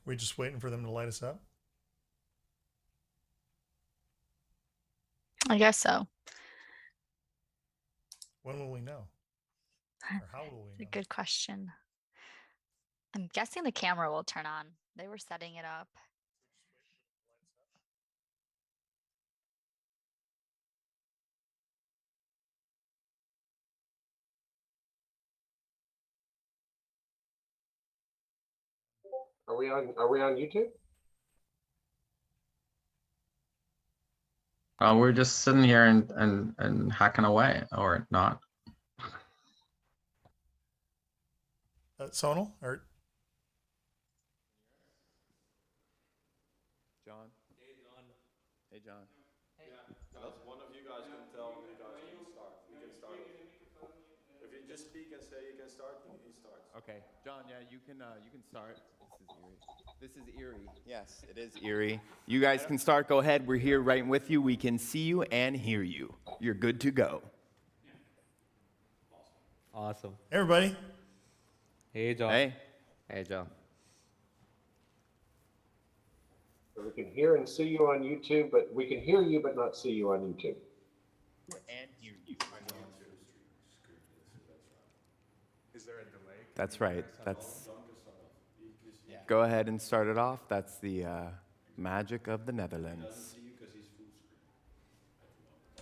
we just waiting for them to light us up? I guess so. When will we know? Or how will we It's a know? good question. I'm guessing the camera will turn on. They were setting it up. Are we on YouTube? We're just sitting here and hacking away, or not. Sonal or John? Hey, John. Hey, John. Yeah, guys, one of you guys can tell when you guys can start. We can start. If you just speak and say you can start, he starts. Okay, John. Yeah, you can start. This is eerie. Yes, it is eerie. You guys can start. Go ahead. We're here right with you. We can see you and hear you. You're good to go. Awesome. hey, everybody. Hey, John. Hey. Hey, John. So we can hear and see you on YouTube, but we can hear you but not see you on YouTube. And hear you. Is there a delay? That's right. That's. Go ahead and start it off. That's the magic of the Netherlands.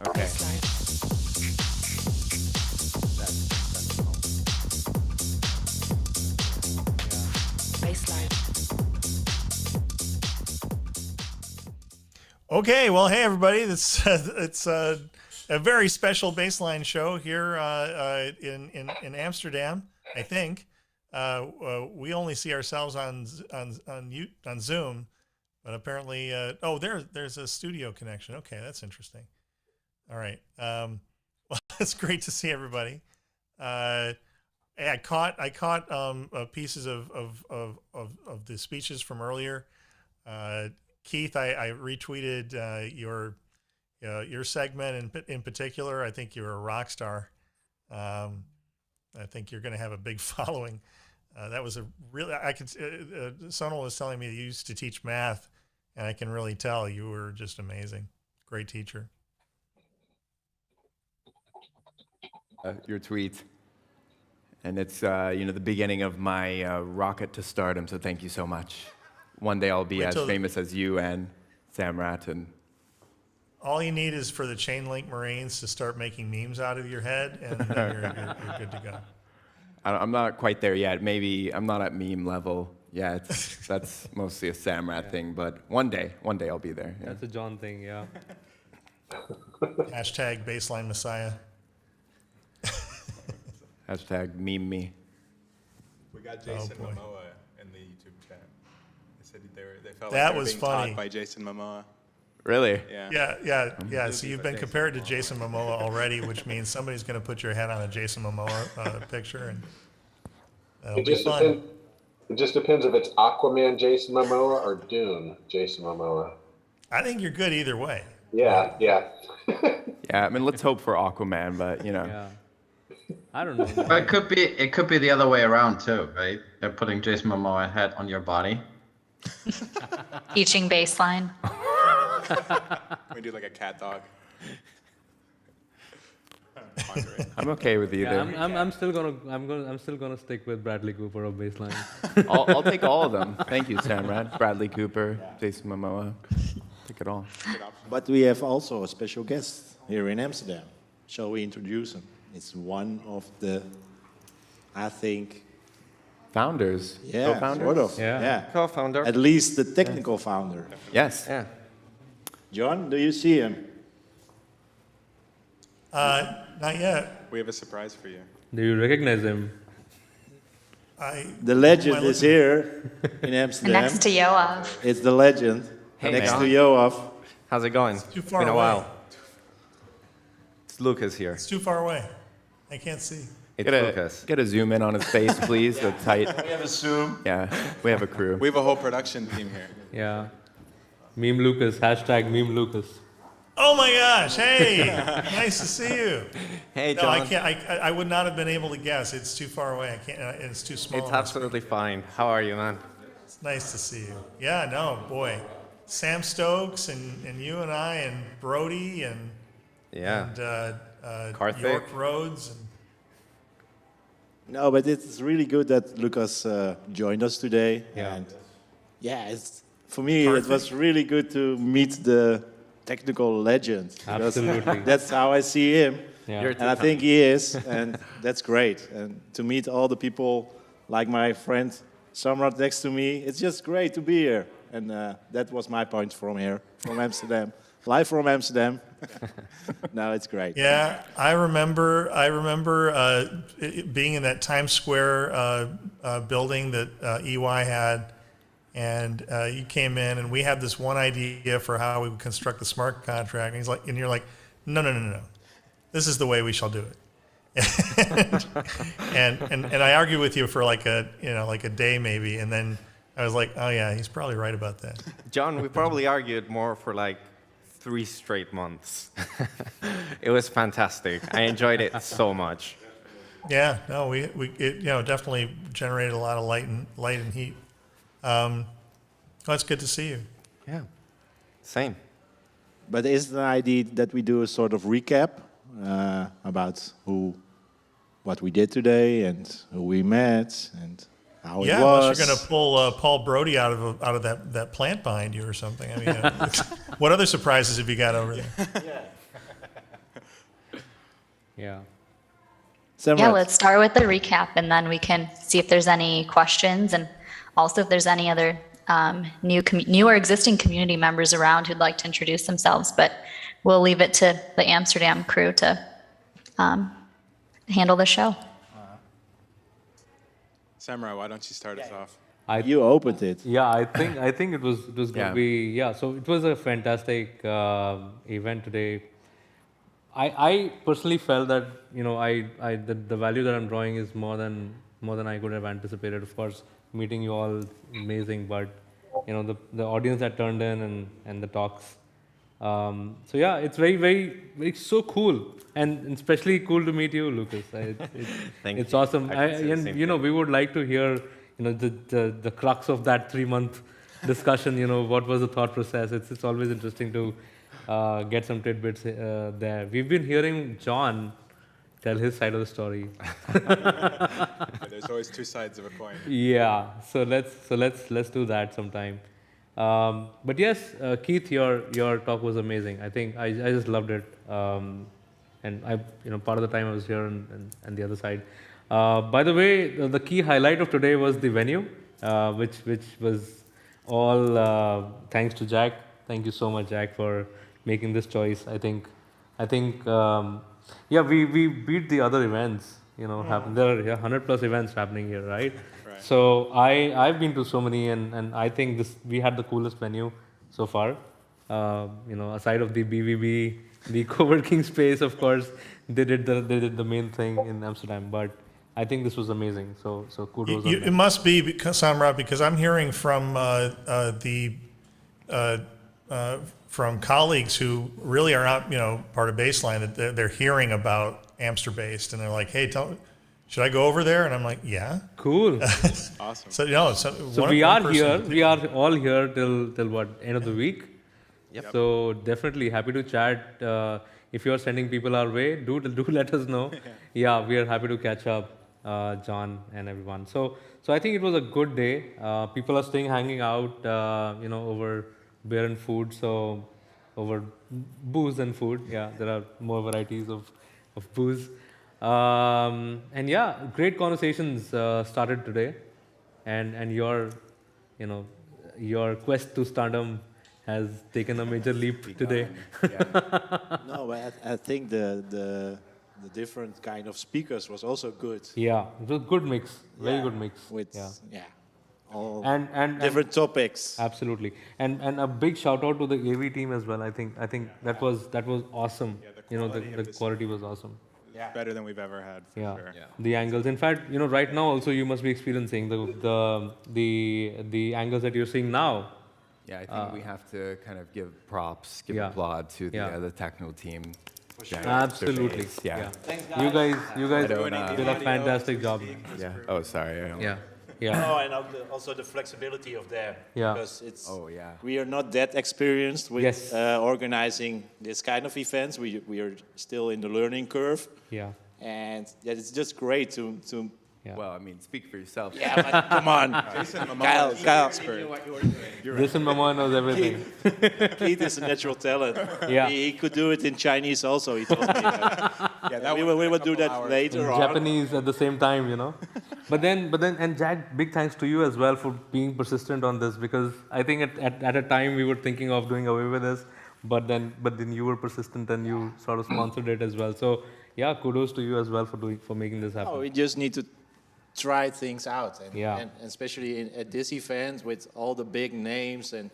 Okay. Okay, well, hey everybody, it's a very special baseline show here in Amsterdam. I think we only see ourselves on Zoom, but apparently, there's a studio connection. Okay, that's interesting. All right, well, it's great to see everybody. I caught pieces of the speeches from earlier. Keith, I retweeted your segment in particular. I think you're a rock star. I think you're going to have a big following. That was a really, Sonal was telling me that you used to teach math, and I can really tell you were just amazing. Great teacher. Your tweet. And it's, the beginning of my rocket to stardom, so thank you so much. One day I'll be as famous as you and Sam Ratton. All you need is for the Chain Link Marines to start making memes out of your head, and then you're good to go. I'm not quite there yet. Maybe I'm not at meme level yet. That's mostly a Sam Rat thing, but one day I'll be there. Yeah. That's a John thing, yeah. Hashtag baseline Messiah. Hashtag meme me. We got Jason Momoa in the YouTube chat. They said they felt that like they were was being funny. taught by Jason Momoa. Really? Yeah. So you've been compared to Jason Momoa already, which means somebody's going to put your head on a Jason Momoa picture, and that'll be fun. It just depends if it's Aquaman Jason Momoa or Dune Jason Momoa. I think you're good either way. Yeah. Yeah, I mean, let's hope for Aquaman, but Yeah. I don't know. But it could be the other way around too, right? They're putting Jason Momoa head on your body. Teaching baseline. We do like a cat dog. I'm okay with either. Yeah, I'm still gonna stick with Bradley Cooper of baseline. I'll take all of them. Thank you, Sam Rat, Bradley Cooper, Jason Momoa. Take it all. But we have also a special guest here in Amsterdam. Shall we introduce him? It's one of the, I think, Founders. yeah, Co-founders? sort of. Yeah. Co-founder. At least the technical founder. Yes. Yeah. John, do you see him? Not yet. We have a surprise for you. Do you recognize him? The legend is here in Amsterdam. Next to Yoav. It's the legend. Hey, next man. to Yoav. How's it going? Too far Been a away. while. It's Lucas here. It's too far away. I can't see. It's Lucas. Get a zoom in on his face, please. So tight. We have a Zoom. Yeah, we have a crew. We have a whole production team here. Yeah. Meme Lucas. Hashtag Meme Lucas. Oh my gosh! Hey, nice to see you. Hey, No, John. I can't. I would not have been able to guess. It's too far away. I can't. It's too small. It's absolutely fine. How are you, man? Nice to see you. Yeah, no, boy. Sam Stokes and you and I and Brody and Yeah. Karthik. York Rhodes. And No, but it's really good that Lucas joined us today. Yeah. And for me, it was really good to meet the technical legend. because Absolutely. That's how I see him. Yeah. You're And I think he is, and that's great. And to meet all the people like my friend Samrat next to me, it's just great to be here. And that was my point from here, from Amsterdam. Live from Amsterdam. No, it's great. yeah, I remember being in that Times Square building that EY had, and you came in, and we had this one idea for how we would construct the smart contract. And you're like, no. This is the way we shall do it. and I argued with you for like a day maybe, and then I was like, oh yeah, he's probably right about that. John, we probably argued more for like 3 straight months. It was fantastic. I enjoyed it so much. Yeah, no, it definitely generated a lot of light and heat. Well, it's good to see you. Yeah. Same. But is the idea that we do a sort of recap about what we did today and who we met and how it Yeah, was? unless you're going to pull Paul Brody out of that plant behind you or something. I mean, what other surprises have you got over there? Yeah. Yeah, let's start with the recap, and then we can see if there's any questions, and also if there's any other new or existing community members around who'd like to introduce themselves. But we'll leave it to the Amsterdam crew to handle the show. Samurai, why don't you start us off? You opened it. Yeah, I think it was going to be so it was a fantastic event today. I personally felt that the value that I'm drawing is more than I could have anticipated. Of course, meeting you all amazing, but the audience that turned in and the talks. So yeah, it's very so cool, and especially cool to meet you, Lucas. It's awesome. We would like to hear the crux of that 3-month discussion. What was the thought process? It's always interesting to get some tidbits there. We've been hearing John tell his side of the story. There's always 2 sides of a coin. Yeah, so let's do that sometime. But yes, Keith, your talk was amazing. I think I just loved it, and I part of the time I was here and the other side. By the way, the key highlight of today was the venue, which was all thanks to Jack. Thank you so much, Jack, for making this choice. I think we beat the other events. Happen. There are 100+ events happening here, right? So I've been to so many, and I think we had the coolest venue so far. Aside of the BVB, the co-working space, of course, they did the main thing in Amsterdam. But I think this was amazing. So kudos. It must be Samrat, because I'm hearing from from colleagues who really are not part of Baseline, that they're hearing about AmsterBased, and they're like, hey, should I go over there? And I'm like, yeah. Cool. Awesome. So we are here. We are all here till what, end of the week? Yep. So definitely happy to chat. If you are sending people our way, do let us know. Yeah, we are happy to catch up, John and everyone. So I think it was a good day. People are staying hanging out, over beer and food. So over booze and food. Yeah, there are more varieties of booze. And yeah, great conversations started today, and your quest to stardom has taken a major leap today. No, but I think the different kind of speakers was also good. Yeah, it was a good mix, very good mix. With all and different topics. Absolutely, and a big shout out to the AV team as well. I think that was awesome. The quality was awesome. Better than we've ever had. For sure. The angles. In fact, right now also you must be experiencing the angles that you're seeing now. Yeah, I think we have to kind of give props, applaud to the technical team. Absolutely. Yeah. You guys did a fantastic job. Yeah. Oh, sorry. Oh, and also the flexibility of them. Yeah. Because it's yeah. we are not that experienced with Yes. organizing this kind of events. We are still in the learning curve. Yeah. And yeah, it's just great to Yeah. Well, I mean, speak for yourself. yeah, but come on. Jason Momoa Kyle, is Kyle. an expert. Jason Momoa knows everything. Keith is a natural talent. Yeah. He could do it in Chinese also, he told me. Yeah, that we would will take a do couple that hours. later on. Japanese at the same time, you know. But then, and Jack, big thanks to you as well for being persistent on this, because I think at a time we were thinking of doing away with this, but then you were persistent and you sort of sponsored it as well. So yeah, kudos to you as well for making this happen. Oh, we just need to try things out, and, Yeah. and especially at this event with all the big names and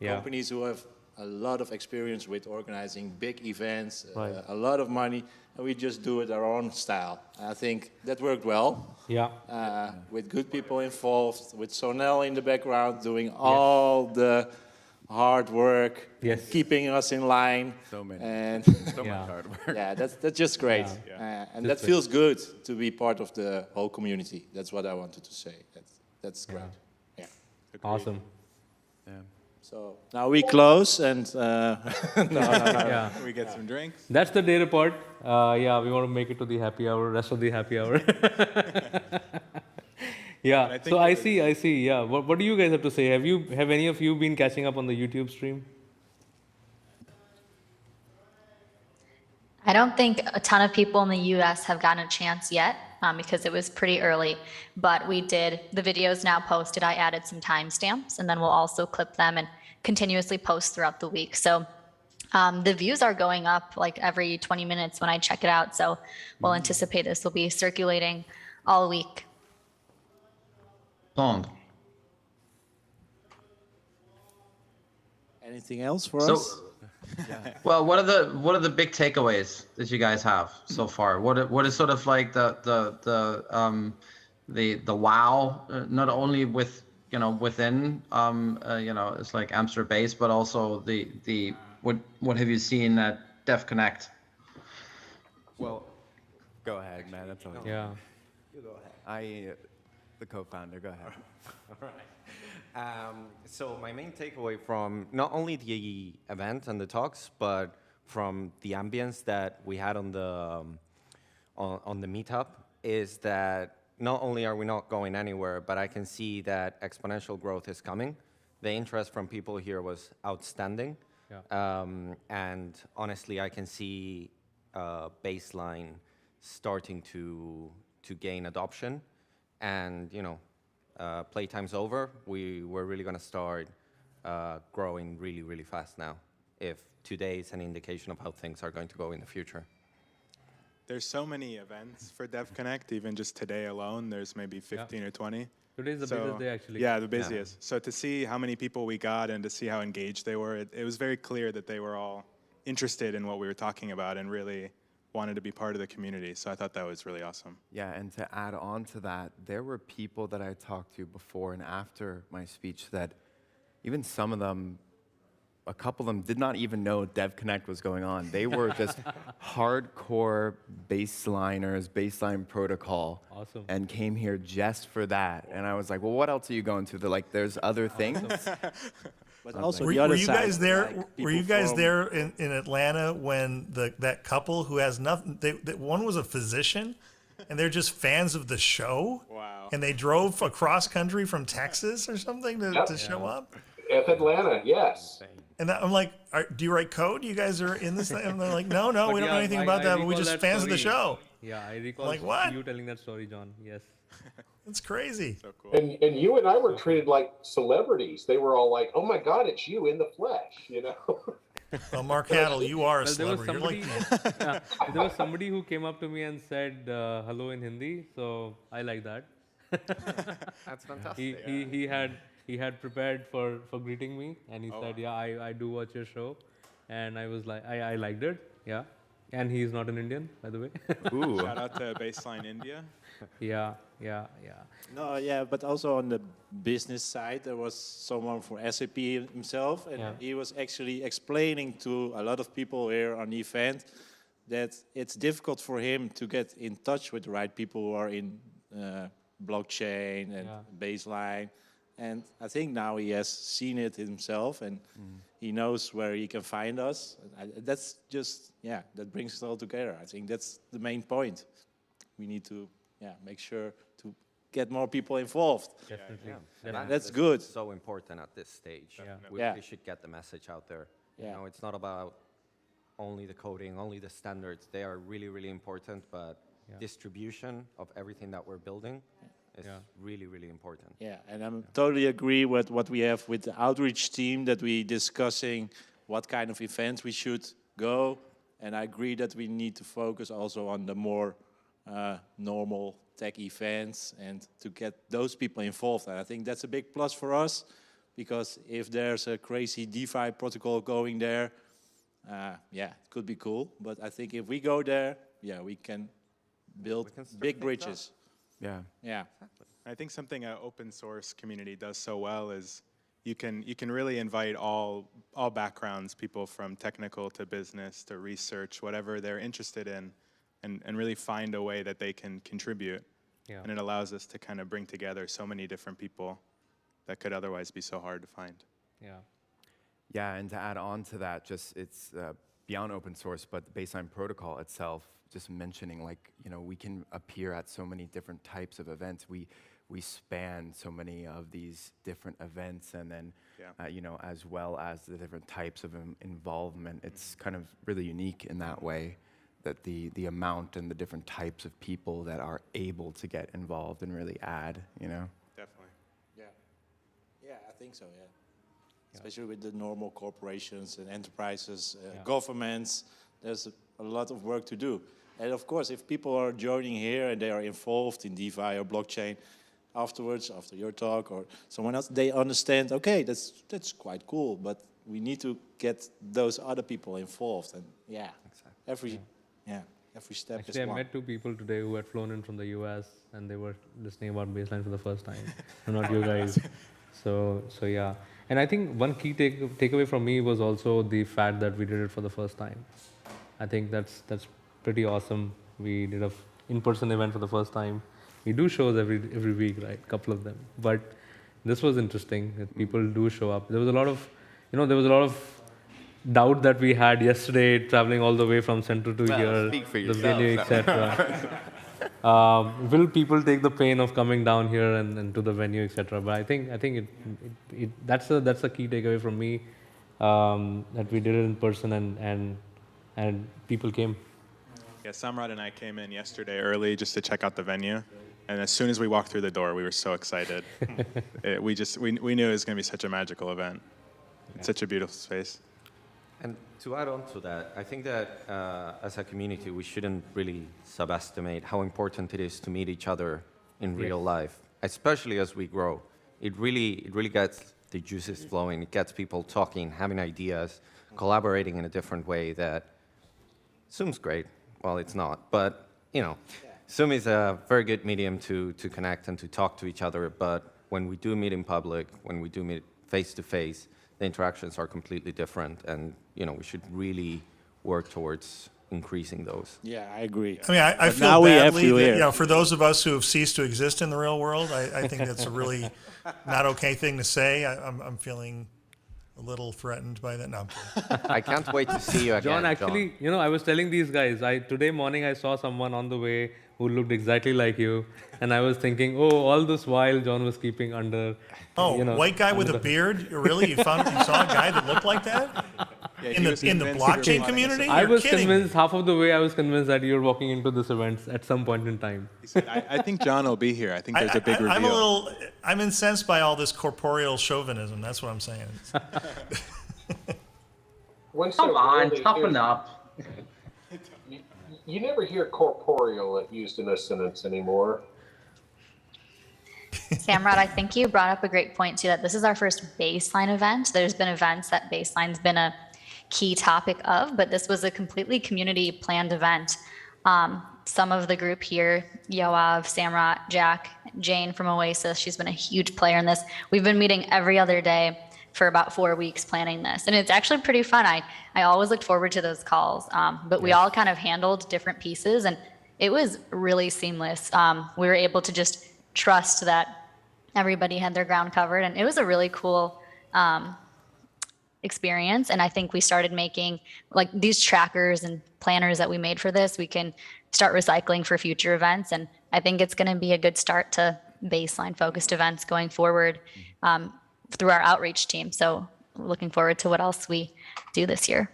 Yeah. companies who have a lot of experience with organizing big events, Right. a lot of money, and we just do it our own style. I think that worked well. Yeah. With good people involved, with Sonel in the background doing all the hard work, Yes. keeping us in line. So many. And So Yeah. much hard work. yeah, that's just great. And that feels good to be part of the whole community. That's what I wanted to say. That's great. Yeah. Awesome. Yeah. So now we close and Yeah. We get some drinks. That's the day report. Yeah, we want to make it to the happy hour, rest of the happy hour. Yeah, I think so it I see, yeah. What do you guys have to say? Have any of you been catching up on the YouTube stream? I don't think a ton of people in the US have gotten a chance yet because it was pretty early, but we did, the videos now posted, I added some timestamps and then we'll also clip them and continuously post throughout the week. So the views are going up like every 20 minutes when I check it out. So we'll anticipate this will be circulating all week. Song. anything else for So, us? well, what are the big takeaways that you guys have so far? What is sort of like the wow, not only with within it's like AmsterBased, but also the what have you seen at Dev Connect? Well, go ahead, man. That's all. Yeah. You go ahead. The co-founder. Go ahead. All right. So my main takeaway from not only the event and the talks, but from the ambience that we had on the meetup is that not only are we not going anywhere, but I can see that exponential growth is coming. The interest from people here was outstanding. Yeah. And honestly, I can see baseline starting to gain adoption. And, playtime's over. We're really going to start growing really, really fast now, if today is an indication of how things are going to go in the future. There's so many events for Dev Connect, even just today alone, there's maybe 15 or 20. Today's the busiest day, actually. Yeah, the busiest. So to see how many people we got and to see how engaged they were, it was very clear that they were all interested in what we were talking about and really wanted to be part of the community. So I thought that was really awesome. Yeah, and to add on to that, there were people that I talked to before and after my speech that even some of them, a couple of them did not even know Dev Connect was going on. They were just hardcore baseline protocol. Awesome. And came here just for that. And I was like, well, what else are you going to? They're like, there's other things. But also Were, the other were you side, guys there? like Were you people guys from- there in Atlanta when that couple who has nothing? One was a physician, and they're just fans of the show. Wow. And they drove across country from Texas or something to show up. F Atlanta, yes. And I'm like, do you write code? You guys are in this thing? And they're like, no, we don't know anything about that, but we're just fans of the show. Yeah, I recall Like, what? you telling that story, John. Yes. That's crazy. So cool. And you and I were treated like celebrities. They were all like, "Oh my God, it's you in the flesh," Well, Mark Haddle, you are a Well, there was celebrity. somebody, yeah, there was somebody who came up to me and said hello in Hindi, so I like that. That's fantastic. He had prepared for greeting me, and he said, "Yeah, I do watch your show," and I was like, I liked it, yeah. And he's not an Indian, by the way. Ooh. Shout out to Baseline India. Yeah. No, yeah, but also on the business side, there was someone from SAP himself, and he was actually explaining to a lot of people here on the event that it's difficult for him to get in touch with the right people who are in blockchain and baseline. And I think now he has seen it himself, and he knows where he can find us. That's just, that brings it all together. I think that's the main point. We need to, make sure to get more people involved. Definitely. That's good. So important at this stage. We should get the message out there. You know, it's not about only the coding, only the standards. They are really, really important, but distribution of everything that we're building is really, really important. Yeah, and I totally agree with what we have with the outreach team, that we discussing what kind of events we should go. And I agree that we need to focus also on the more normal tech events and to get those people involved. And I think that's a big plus for us, because if there's a crazy DeFi protocol going there, it could be cool. But I think if we go there, we can build big bridges. Yeah. I think something an open source community does so well is you can really invite all backgrounds, people from technical to business to research, whatever they're interested in, and really find a way that they can contribute. And it allows us to kind of bring together so many different people that could otherwise be so hard to find. Yeah, and to add on to that, just it's beyond open source, but the baseline protocol itself, just mentioning, like, we can appear at so many different types of events. We span so many of these different events, and then, as well as the different types of involvement. It's kind of really unique in that way, that the amount and the different types of people that are able to get involved and really add, Definitely. Yeah, I think so, Especially with the normal corporations and enterprises, governments, there's a lot of work to do. And of course, if people are joining here and they are involved in DeFi or blockchain, afterwards, after your talk or someone else, they understand, okay, that's quite cool, but we need to get those other people involved. And every step Actually, is I one. met 2 people today who had flown in from the US, and they were listening about baseline for the first time. Not you guys. So yeah. And I think one key takeaway from me was also the fact that we did it for the first time. I think that's pretty awesome. We did a in-person event for the first time. We do shows every week, right? A couple of them. But this was interesting that people do show up. There was a lot of doubt that we had yesterday, traveling all the way from Central to here, speak for the yourself. venue, etc. Will people take the pain of coming down here and to the venue, etc.? But I think that's a key takeaway from me, that we did it in person and people came. Yeah, Samrat and I came in yesterday early just to check out the venue. And as soon as we walked through the door, we were so excited. We knew it was going to be such a magical event. It's such a beautiful space. And to add on to that, I think that as a community, we shouldn't really subestimate how important it is to meet each other in real life, especially as we grow. It really gets the juices flowing. It gets people talking, having ideas, collaborating in a different way that Zoom's great. Well, it's not, but Zoom is a very good medium to connect and to talk to each other. But when we do meet in public, when we do meet face to face, the interactions are completely different, and we should really work towards increasing those. Yeah, I agree. I mean, I feel now we have badly you that, here. For those of us who have ceased to exist in the real world, I think that's a really not okay thing to say. I'm feeling a little threatened by that. No, I'm kidding. I can't wait to see you again, John, actually, I was telling these guys, today morning I saw someone on the way who looked exactly like you, and I was thinking, all this while John was keeping under. White guy with a beard? Really? You saw a guy that looked like that? Yeah, in the blockchain community? I was kidding. convinced, half of the way I was convinced that you're walking into this event at some point in time. I think John will be here. I think there's a big reveal. I'm incensed by all this corporeal chauvinism. That's what I'm saying. Come on, toughen up. You never hear corporeal used in a sentence anymore. Samrat, I think you brought up a great point too, that this is our first baseline event. There's been events that baseline's been a key topic of, but this was a completely community planned event. Some of the group here, Yoav, Samrat, Jack, Jane from Oasis, she's been a huge player in this. We've been meeting every other day for about 4 weeks planning this. And it's actually pretty fun. I always looked forward to those calls, but we all kind of handled different pieces, and it was really seamless. We were able to just trust that everybody had their ground covered. And it was a really cool experience. And I think we started making like these trackers and planners that we made for this, we can start recycling for future events. And I think it's going to be a good start to baseline focused events going forward through our outreach team. So looking forward to what else we do this year.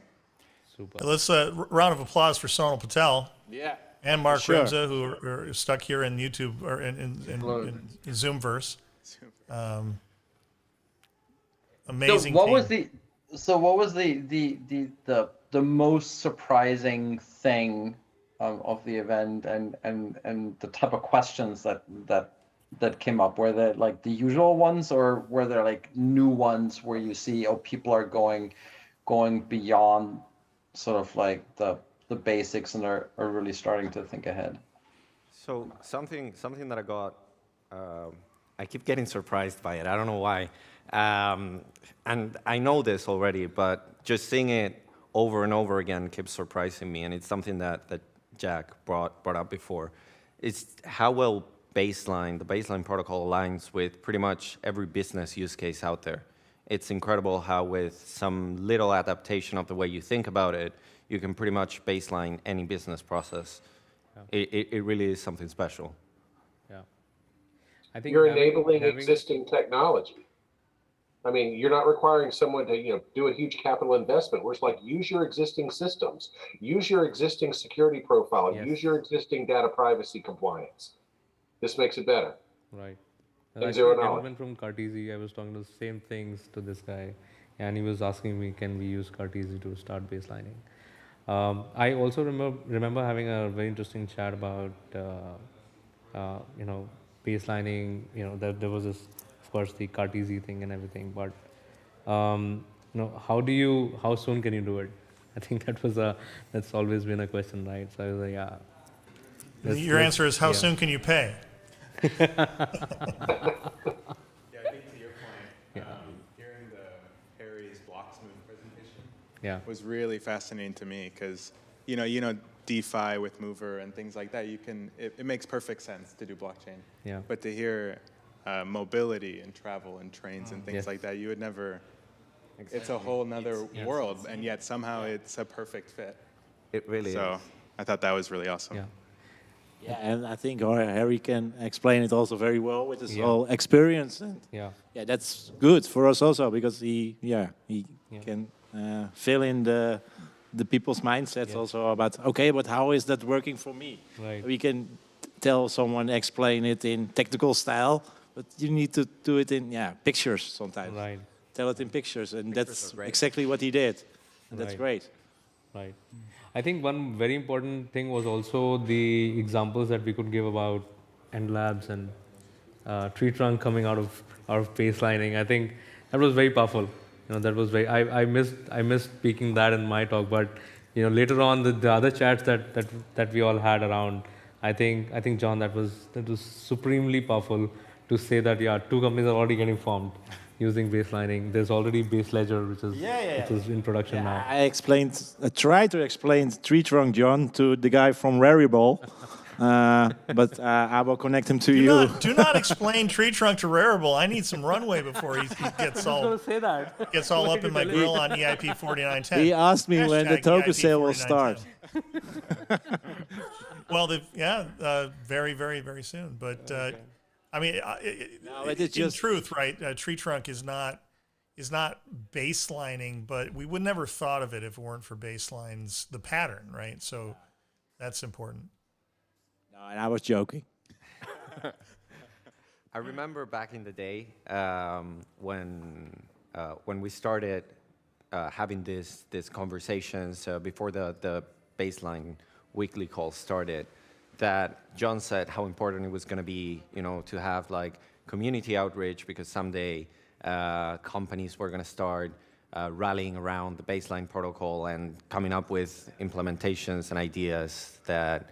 Super. Let's round of applause for Sonal Patel. Yeah. And Mark Sure. Rimza, who are stuck here in YouTube or in Zoomverse. Amazing. So what team. was the most surprising thing of the event and the type of questions that came up? Were they like the usual ones, or were there like new ones where you see people are going beyond sort of like the basics and are really starting to think ahead? So something that I got, I keep getting surprised by it. I don't know why. And I know this already, but just seeing it over and over again keeps surprising me. And it's something that Jack brought up before. It's how well the baseline protocol aligns with pretty much every business use case out there. It's incredible how with some little adaptation of the way you think about it, you can pretty much baseline any business process. Yeah. It really is something special. Yeah. I think you're enabling existing technology. I mean, you're not requiring someone to do a huge capital investment. We're just like, use your existing systems, use your existing security profile, use your existing data privacy compliance. This makes it better. Right. And zero knowledge. Gentleman from Cartesi, I was talking the same things to this guy, and he was asking me, can we use Cartesi to start baselining? I also remember having a very interesting chat about baselining. There was this, of course, the Cartesi thing and everything, but how soon can you do it? I think that's always been a question, right? So I was like, yeah. Your answer is how soon can you pay? Yeah, I think to your point, hearing Harry's Blocksmith presentation was really fascinating to me because you know DeFi with Mover and things like that. It makes perfect sense to do blockchain. Yeah. But to hear mobility and travel and trains and things like that, you would never. Exactly. It's a whole nother world, and yet somehow it's a perfect fit. It really is. So I thought that was really awesome. Yeah. Yeah, and I think Harry can explain it also very well with his whole experience. And yeah, that's good for us also because he can fill in the people's mindsets also about, okay, but how is that working for me? Right. We can tell someone, explain it in technical style, but you need to do it in pictures sometimes. Right. Tell it in pictures, and that's exactly what he did. And that's great. Right. I think one very important thing was also the examples that we could give about end labs and tree trunk coming out of baselining. I think that was very powerful. That was very. I missed speaking that in my talk, but later on the other chats that we all had around, I think John, that was supremely powerful to say that two companies are already getting formed using baselining. There's already Base Ledger, which is in production now. I tried to explain Tree Trunk John to the guy from Rarible, but I will connect him to you. Do not explain Tree Trunk to Rarible. I need some runway before he gets all up in my grill on EIP 4910. He asked me when the token sale will start. Well, very, very, very soon. But I mean, in truth, right? Tree Trunk is not baselining, but we would never thought of it if it weren't for baselines, the pattern, right? So that's important. No, and I was joking. I remember back in the day when we started having these conversations before the baseline weekly call started, that John said how important it was going to be, to have like community outreach, because someday companies were going to start rallying around the baseline protocol and coming up with implementations and ideas that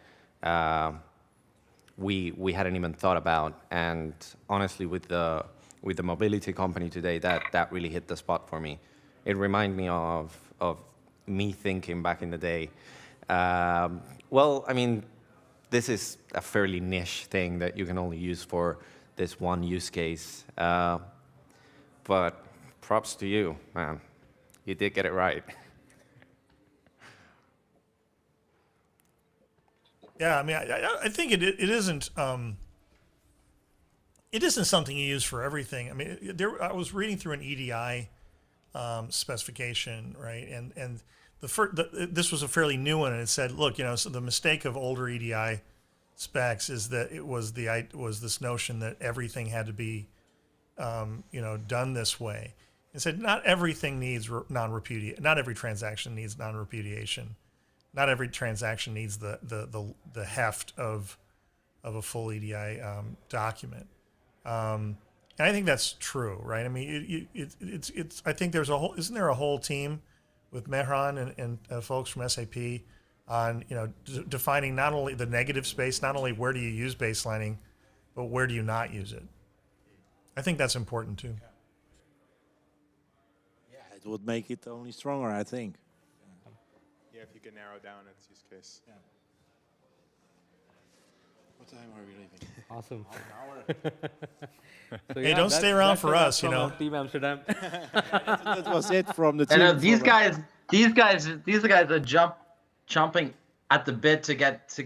we hadn't even thought about. And honestly, with the mobility company today, that really hit the spot for me. It reminded me of me thinking back in the day. Well, I mean, this is a fairly niche thing that you can only use for this one use case. But props to you, man. You did get it right. Yeah, I mean, I think it isn't. It isn't something you use for everything. I mean, I was reading through an EDI specification, right? And this was a fairly new one, and it said, look, so the mistake of older EDI specs is that it was this notion that everything had to be, done this way. It said not everything needs non-repudiation. Not every transaction needs non-repudiation. Not every transaction needs the heft of a full EDI document. And I think that's true, right? I mean, it's. I think isn't there a whole team with Mehran and folks from SAP on defining not only the negative space, not only where do you use baselining, but where do you not use it? I think that's important too. Yeah, it would make it only stronger, I think. Yeah, if you can narrow down its use case. Yeah. What time are we leaving? Awesome. So, hey, don't stay around for us, Team Amsterdam. That was it from the team. And these guys are jumping at the bit to get to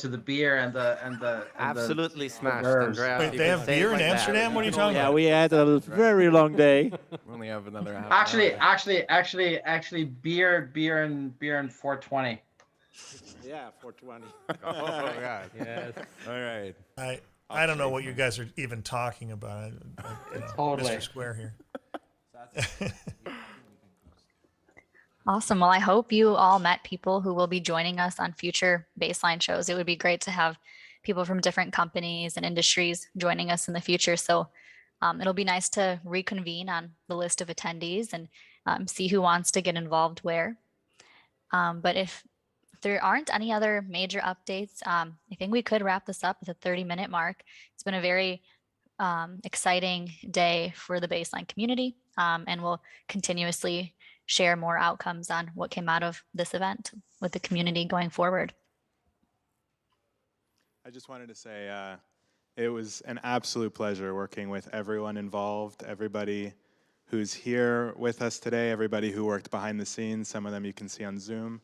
the beer and the Absolutely smashed, herbs. Andrea. Wait, they have beer in Amsterdam? What are you talking about? Yeah, we had a very long day. We only have another half. Actually, beer and 420. Yeah, 420. Oh, God. Yes. All right. I don't know what you guys are even talking about. Totally. Mr. Square here. Awesome. Well, I hope you all met people who will be joining us on future baseline shows. It would be great to have people from different companies and industries joining us in the future. So it'll be nice to reconvene on the list of attendees and see who wants to get involved where. But if there aren't any other major updates, I think we could wrap this up at the 30-minute mark. It's been a very exciting day for the baseline community, and we'll continuously share more outcomes on what came out of this event with the community going forward. I just wanted to say it was an absolute pleasure working with everyone involved, everybody who's here with us today, everybody who worked behind the scenes. Some of them you can see on Zoom.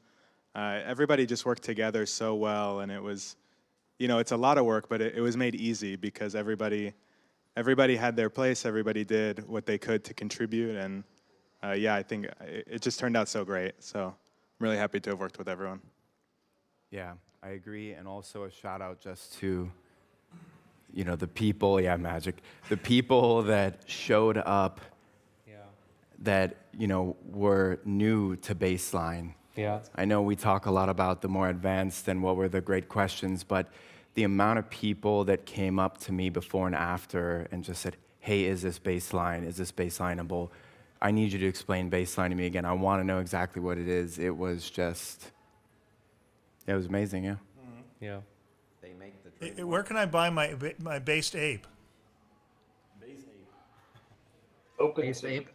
Everybody just worked together so well, and it was, it's a lot of work, but it was made easy because everybody had their place, everybody did what they could to contribute, and I think it just turned out so great. So I'm really happy to have worked with everyone. Yeah, I agree, and also a shout out just to, the people. Yeah, magic. The people that showed up. Yeah. That were new to baseline. Yeah. I know we talk a lot about the more advanced and what were the great questions, but the amount of people that came up to me before and after and just said, hey, is this baseline? Is this baselineable? I need you to explain baseline to me again. I want to know exactly what it is. It was amazing, yeah. Mm-hmm. Yeah. They make the Where can I buy my based ape? Based ape.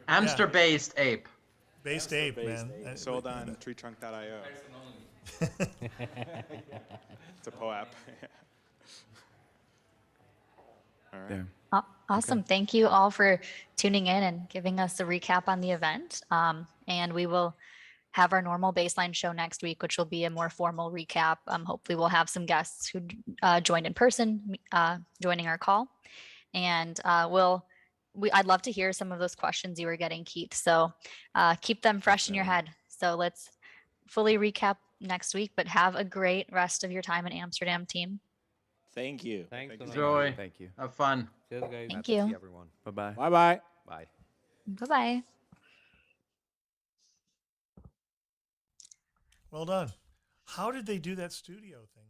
AmsterBased ape. Based ape, man. Sold on treetrunk.io. It's a POAP. All right. Yeah. Awesome. Okay. Thank you all for tuning in and giving us a recap on the event. And we will have our normal baseline show next week, which will be a more formal recap. Hopefully we'll have some guests who joined in person, joining our call. And I'd love to hear some of those questions you were getting, Keith. So keep them fresh in your head. So let's fully recap next week, but have a great rest of your time in Amsterdam, team. Thank you. Thanks. Enjoy. Thank you. Have fun. Cheers, guys. Thank you. See everyone. Bye-bye. Bye-bye. Bye. Bye-bye. Well done. How did they do that studio thing?